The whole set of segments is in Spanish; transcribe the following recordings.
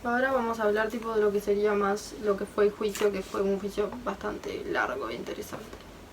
Ahora vamos a hablar tipo de lo que sería más lo que fue el juicio, que fue un juicio bastante largo e interesante.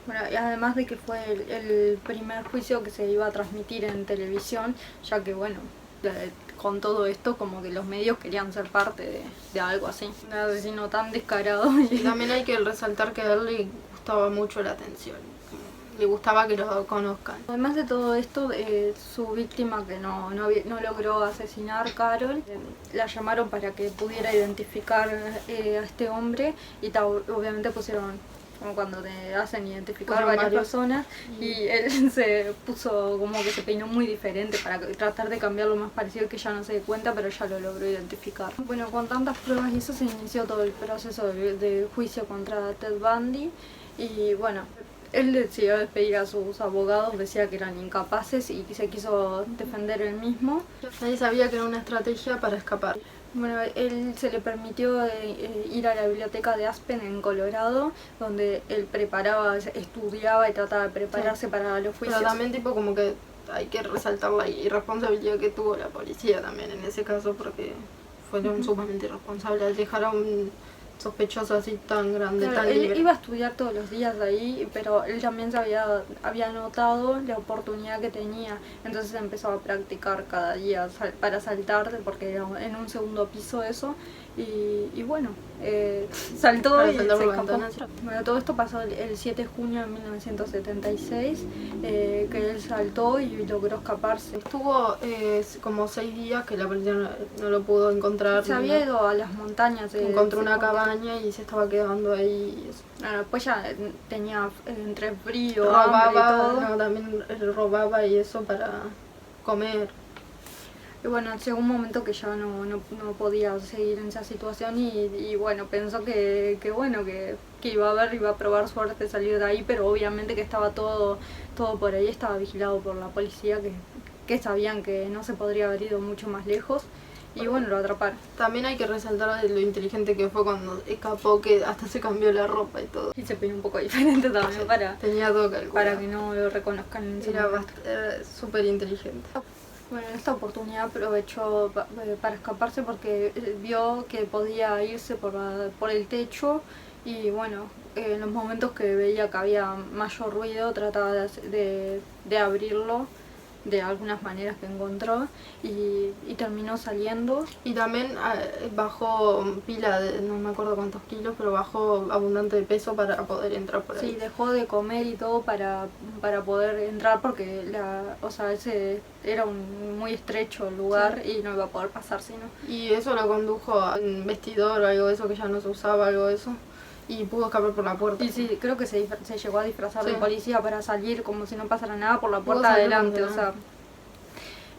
Bueno, y además de que fue el primer juicio que se iba a transmitir en televisión, ya que bueno, con todo esto como que los medios querían ser parte de algo así, un asesino tan descarado. Y también hay que resaltar que a él le gustaba mucho la atención, le gustaba que lo conozcan. Además de todo esto, su víctima que no logró asesinar, Carol, la llamaron para que pudiera identificar a este hombre y obviamente pusieron, como cuando te hacen identificar varias personas, y él se puso como que se peinó muy diferente para tratar de cambiar lo más parecido, que ya no se dé cuenta, pero ya lo logró identificar. Bueno, con tantas pruebas y eso se inició todo el proceso de juicio contra Ted Bundy y bueno, él decidió despedir a sus abogados, decía que eran incapaces y se quiso defender él mismo. Nadie sabía que era una estrategia para escapar. Bueno, él se le permitió ir a la biblioteca de Aspen en Colorado, donde él preparaba, estudiaba y trataba de prepararse para los juicios. Pero también tipo como que hay que resaltar la irresponsabilidad que tuvo la policía también en ese caso, porque fueron sumamente irresponsables al dejar a un sospechoso así tan grande, claro, tan él libre. iba a estudiar todos los días ahí, pero él también había notado la oportunidad que tenía, entonces empezó a practicar cada día para saltar, porque era en un segundo piso eso, y bueno, saltó Para y se saltar por la escapó. ventana. Bueno, todo esto pasó el 7 de junio de 1976, que él saltó y logró escaparse. Estuvo como 6 días que la policía no lo pudo encontrar. Se había ido a las montañas. Encontró una cabaña y se estaba quedando ahí. Bueno, después ya tenía entre frío, robaba, hambre y todo. no, también robaba y eso para comer. Y bueno, llegó un momento que ya no podía seguir en esa situación y bueno, pensó que iba a probar suerte salir de ahí, pero obviamente que estaba todo por ahí, estaba vigilado por la policía, que sabían que no se podría haber ido mucho más lejos. Y bueno, lo atraparon. También hay que resaltar lo inteligente que fue cuando escapó, que hasta se cambió la ropa y todo. Y se peinó un poco diferente también tenía todo calculado, para que no lo reconozcan. Era súper inteligente. Bueno, en esta oportunidad aprovechó para escaparse porque vio que podía irse por el techo y bueno, en los momentos que veía que había mayor ruido trataba de abrirlo de algunas maneras que encontró y terminó saliendo. Y también bajó pila de no me acuerdo cuántos kilos, pero bajó abundante de peso para poder entrar por ahí. Sí, dejó de comer y todo para poder entrar porque ese era un muy estrecho lugar, sí, y no iba a poder pasar sino. Y eso lo condujo a un vestidor o algo de eso que ya no se usaba, algo de eso. Y pudo escapar por la puerta. Y sí, creo que se llegó a disfrazar, sí, de policía para salir como si no pasara nada por la Pudo puerta adelante, o sea,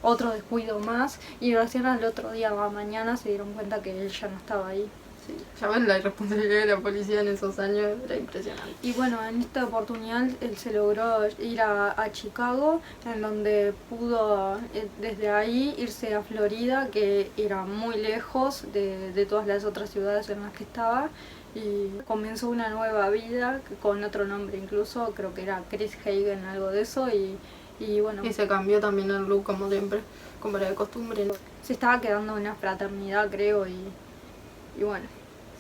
otro descuido más. Y recién al otro día a la mañana se dieron cuenta que él ya no estaba ahí. Sí, ya ven, la irresponsabilidad de la policía en esos años era impresionante. Y bueno, en esta oportunidad él se logró ir a Chicago, en donde pudo desde ahí irse a Florida, que era muy lejos de todas las otras ciudades en las que estaba, y comenzó una nueva vida con otro nombre incluso, creo que era Chris Hagen, algo de eso, y bueno. Y se cambió también el look como siempre, como era de costumbre. Se estaba quedando en una fraternidad, creo, y bueno,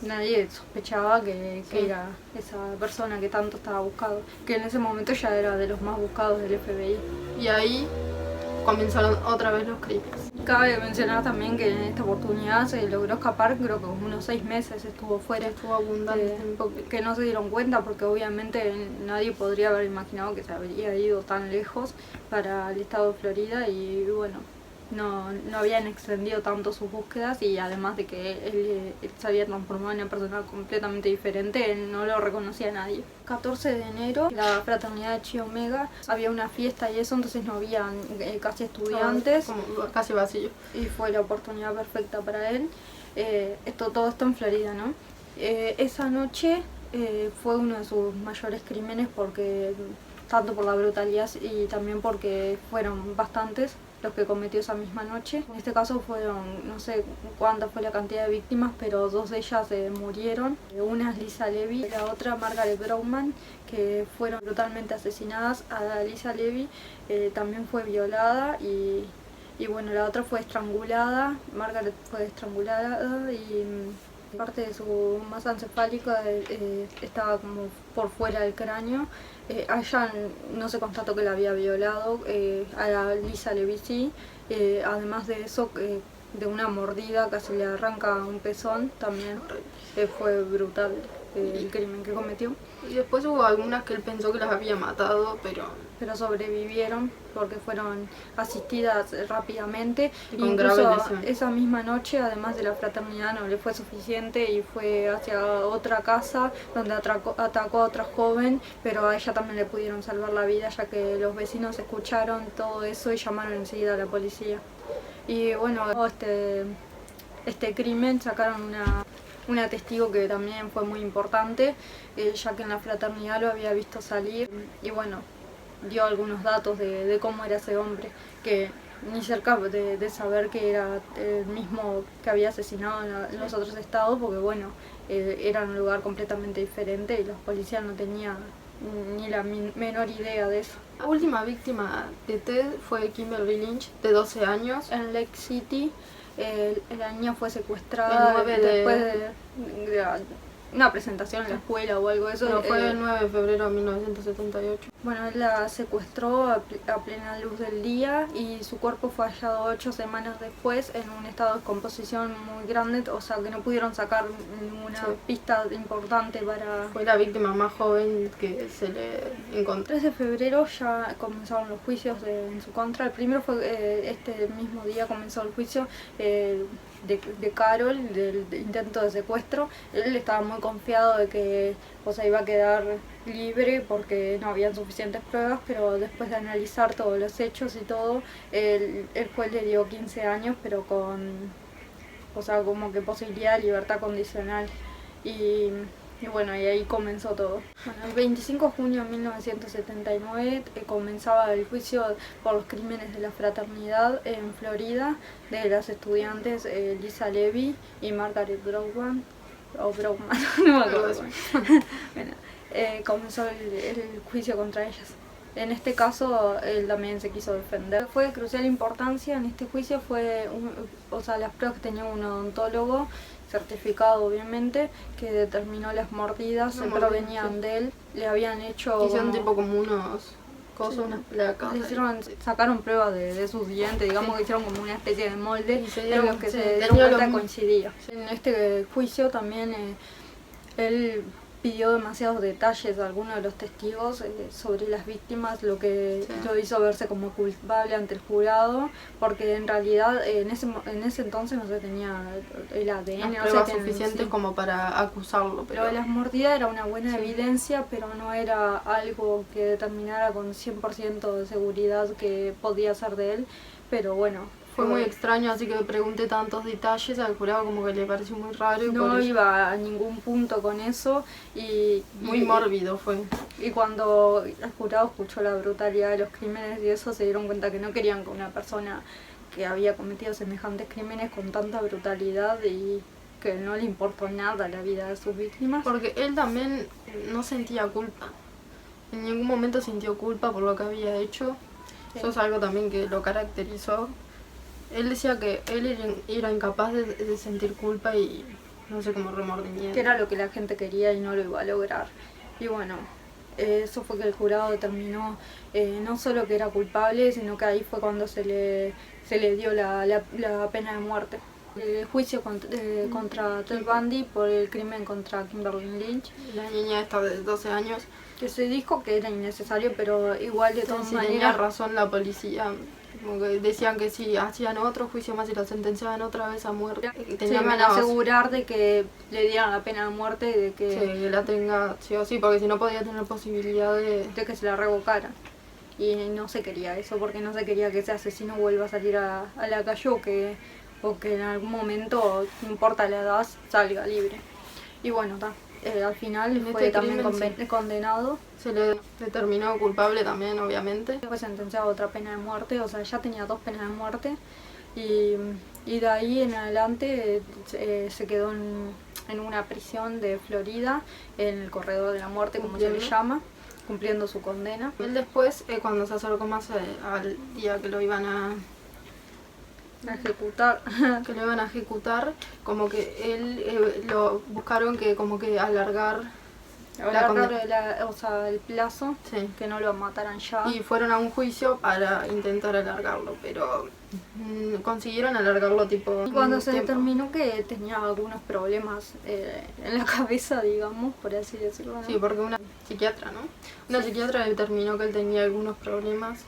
nadie sospechaba que era esa persona que tanto estaba buscado, que en ese momento ya era de los más buscados del FBI. Y ahí comenzaron otra vez los crímenes. Cabe mencionar también que en esta oportunidad se logró escapar, creo que como unos 6 meses estuvo fuera. Estuvo abundante tiempo. Que no se dieron cuenta porque obviamente nadie podría haber imaginado que se habría ido tan lejos para el estado de Florida y bueno, no habían extendido tanto sus búsquedas y además de que él se había transformado en una persona completamente diferente, él no lo reconocía a nadie. 14 de enero, la fraternidad de Chi Omega, había una fiesta y eso, entonces no había casi estudiantes. Como casi vacío. Y fue la oportunidad perfecta para él. Todo esto en Florida, ¿no? Esa noche fue uno de sus mayores crímenes porque tanto por la brutalidad y también porque fueron bastantes los que cometió esa misma noche. En este caso fueron, no sé cuánta fue la cantidad de víctimas, pero 2 de ellas murieron. Una es Lisa Levy, la otra Margaret Brownman, que fueron brutalmente asesinadas. A Lisa Levy también fue violada y Y bueno, la otra fue estrangulada, Margaret fue estrangulada y parte de su masa encefálica estaba como por fuera del cráneo. A ella no se constató que la había violado, a la Lisa Levy sí. Además de eso, de una mordida casi le arranca un pezón también. Fue brutal el crimen que cometió. Y después hubo algunas que él pensó que las había matado, pero sobrevivieron porque fueron asistidas rápidamente. Y con grave incluso lesión. Esa misma noche, además de la fraternidad, no le fue suficiente y fue hacia otra casa donde atacó a otra joven, pero a ella también le pudieron salvar la vida, ya que los vecinos escucharon todo eso y llamaron enseguida a la policía. Y bueno, este crimen sacaron una testigo que también fue muy importante, ya que en la fraternidad lo había visto salir y bueno, dio algunos datos de cómo era ese hombre, que ni cerca de saber que era el mismo que había asesinado en los otros estados, porque bueno, era un lugar completamente diferente y los policías no tenían ni la menor idea de eso. La última víctima de Ted fue Kimberly Lynch, de 12 años. En Lake City, la niña fue secuestrada después de una presentación en la escuela o algo de eso. Pero fue el 9 de febrero de 1978. Bueno, él la secuestró a plena luz del día y su cuerpo fue hallado 8 semanas después en un estado de descomposición muy grande, o sea que no pudieron sacar ninguna pista importante para... Fue la víctima más joven que se le encontró. El 3 de febrero ya comenzaron los juicios en su contra. El primero fue este mismo día comenzó el juicio de Carol, del intento de secuestro. Él estaba muy confiado de que iba a quedar libre porque no habían suficientes pruebas, pero después de analizar todos los hechos y todo, el juez le dio 15 años, pero con como que posibilidad de libertad condicional. Y bueno, y ahí comenzó todo. Bueno, el 25 de junio de 1979 comenzaba el juicio por los crímenes de la fraternidad en Florida de las estudiantes Lisa Levy y Margaret Browman, no me acuerdo. Bueno, comenzó el juicio contra ellas. En este caso, él también se quiso defender. Fue de crucial importancia en este juicio, las pruebas que tenía un odontólogo certificado obviamente, que determinó las mordidas, provenían de él, le habían hecho... Hicieron tipo como unas cosas, unas placas. Sacaron pruebas de sus dientes, digamos que hicieron como una especie de molde, en los que se dieron tenía cuenta coincidía. En este juicio también él pidió demasiados detalles a algunos de los testigos sobre las víctimas, lo que lo hizo verse como culpable ante el jurado, porque en realidad en ese entonces no se tenía el ADN, no pruebas suficientes como para acusarlo. Pero las mordidas era una buena evidencia, pero no era algo que determinara con 100% de seguridad que podía ser de él, pero bueno. Fue muy extraño, así que pregunté tantos detalles al jurado, como que le pareció muy raro. Y no iba a ningún punto con eso. Muy mórbido fue. Y cuando el jurado escuchó la brutalidad de los crímenes y eso, se dieron cuenta que no querían que una persona que había cometido semejantes crímenes con tanta brutalidad y que no le importó nada la vida de sus víctimas. Porque él también no sentía culpa. En ningún momento sintió culpa por lo que había hecho. Sí. Eso es algo también que lo caracterizó. Él decía que él era incapaz de sentir culpa y no sé, como remordimiento. Que era lo que la gente quería y no lo iba a lograr. Y bueno, eso fue que el jurado determinó no solo que era culpable, sino que ahí fue cuando se le dio la pena de muerte. El juicio contra Ted Bundy por el crimen contra Kimberly Lynch. La niña esta de 12 años. Que se dijo que era innecesario, pero igual de todas maneras... Tenía razón la policía. Como que decían que si hacían otro juicio más y lo sentenciaban otra vez a muerte, se iban a asegurar de que le dieran la pena de muerte y de que la tenga sí o sí, porque si no podía tener posibilidad de que se la revocaran. Y no se quería eso, porque no se quería que ese asesino vuelva a salir a la calle o que en algún momento, no importa la edad, salga libre. Y bueno, al final fue también condenado. Se le determinó culpable también, obviamente. Fue sentenciado a otra pena de muerte, o sea, ya tenía 2 penas de muerte. Y de ahí en adelante se quedó en una prisión de Florida, en el corredor de la muerte, como se le llama, cumpliendo su condena. Él después, cuando se acercó más al día que lo iban a A ejecutar. que lo iban a ejecutar, como que él lo buscaron que como que alargar O sea, el plazo, sí. que no lo mataran ya. Y fueron a un juicio para intentar alargarlo, pero consiguieron alargarlo tipo... Y cuando un se tiempo. determinó que tenía algunos problemas en la cabeza, digamos, por así decirlo, ¿no? Sí, porque una psiquiatra, ¿no? Una psiquiatra determinó que él tenía algunos problemas.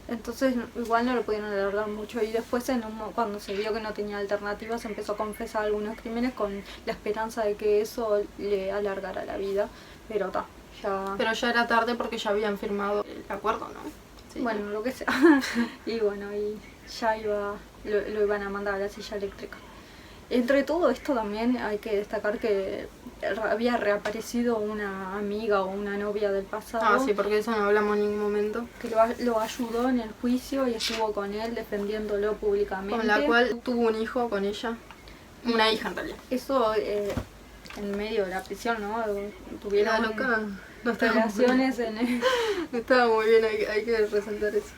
Entonces igual no lo pudieron alargar mucho y después cuando se vio que no tenía alternativas empezó a confesar algunos crímenes con la esperanza de que eso le alargara la vida, pero ya... Pero ya era tarde porque ya habían firmado el acuerdo, ¿no? Sí. Bueno, lo que sea. Y bueno, y ya lo iban a mandar a la silla eléctrica. Entre todo esto también hay que destacar que había reaparecido una amiga o una novia del pasado. Ah, sí, porque eso no hablamos en ningún momento. Que lo ayudó en el juicio y estuvo con él defendiéndolo públicamente. Con la cual tuvo un hijo con ella. Una hija en realidad. Eso en medio de la prisión, ¿no? Tuvieron La loca no estaba relaciones en no estaba muy bien, hay que resaltar eso.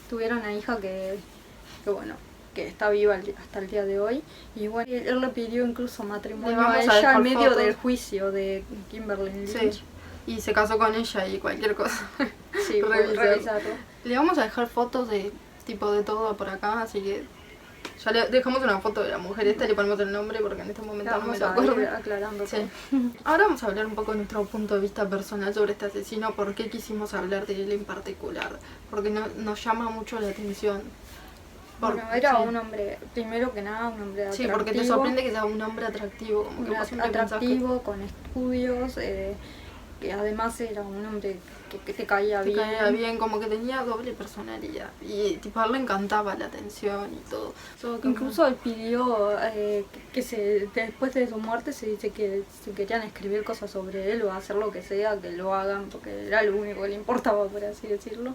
Tuvieron una hija que bueno, que está viva hasta el día de hoy. Y bueno, él le pidió incluso matrimonio a ella en medio del juicio de Kimberly Lynch. Sí. Y se casó con ella y cualquier cosa. Sí, revisarlo. Le vamos a dejar fotos de tipo de todo por acá, así que ya le dejamos una foto de la mujer esta y le ponemos el nombre porque en este momento no me lo acuerdo. Aclarando. Sí. Ahora vamos a hablar un poco de nuestro punto de vista personal sobre este asesino, por qué quisimos hablar de él en particular, porque nos llama mucho la atención. Bueno, era un hombre, primero que nada, un hombre atractivo. Sí, porque te sorprende que sea un hombre atractivo, como que atractivo, con estudios, que además era un hombre que te caía bien. Te caía bien, como que tenía doble personalidad. Y tipo a él le encantaba la atención y todo. Incluso él pidió después de su muerte se dice que si querían escribir cosas sobre él o hacer lo que sea, que lo hagan, porque era lo único que le importaba, por así decirlo.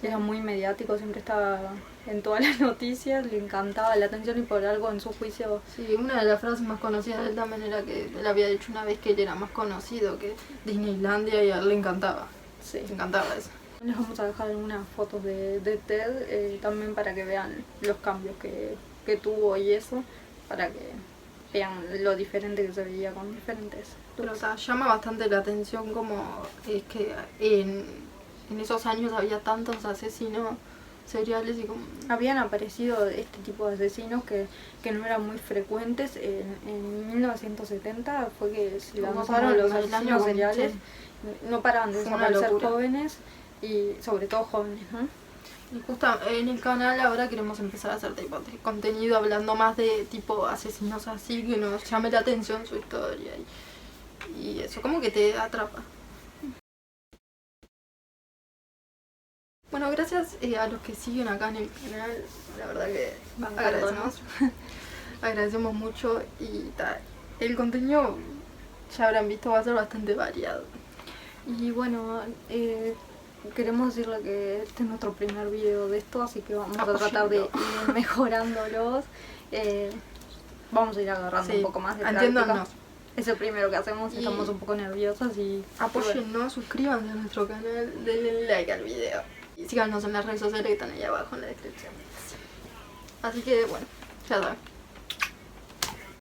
Era muy mediático, siempre estaba en todas las noticias, le encantaba la atención y por algo en su juicio... Sí, una de las frases más conocidas de él también era que él había dicho una vez que él era más conocido que Disneylandia y a él le encantaba. Sí. Le encantaba eso. Les vamos a dejar algunas fotos de Ted también para que vean los cambios que tuvo y eso, para que vean lo diferente que se veía con diferentes. Pero o sea, llama bastante la atención como es que en esos años había tantos asesinos seriales y como... Habían aparecido este tipo de asesinos que no eran muy frecuentes. En 1970 fue que se lanzaron los asesinos seriales. Sí. No paraban de desaparecer jóvenes y sobre todo jóvenes, ¿no? Y justo en el canal ahora queremos empezar a hacer tipo de contenido hablando más de tipo asesinos así, que nos llame la atención su historia y eso como que te atrapa. Bueno, gracias a los que siguen acá en el canal, la verdad que agradecemos mucho y el contenido ya habrán visto va a ser bastante variado. Y bueno, queremos decirle que este es nuestro primer video de esto, así que vamos a tratar de ir mejorándolos. Vamos a ir agarrando un poco más de práctica. Es el primero que hacemos y estamos un poco nerviosas y... Apóyennos, suscríbanse a nuestro canal, denle like al video. Y síganos en las redes sociales que están ahí abajo en la descripción. Así que bueno, ya saben.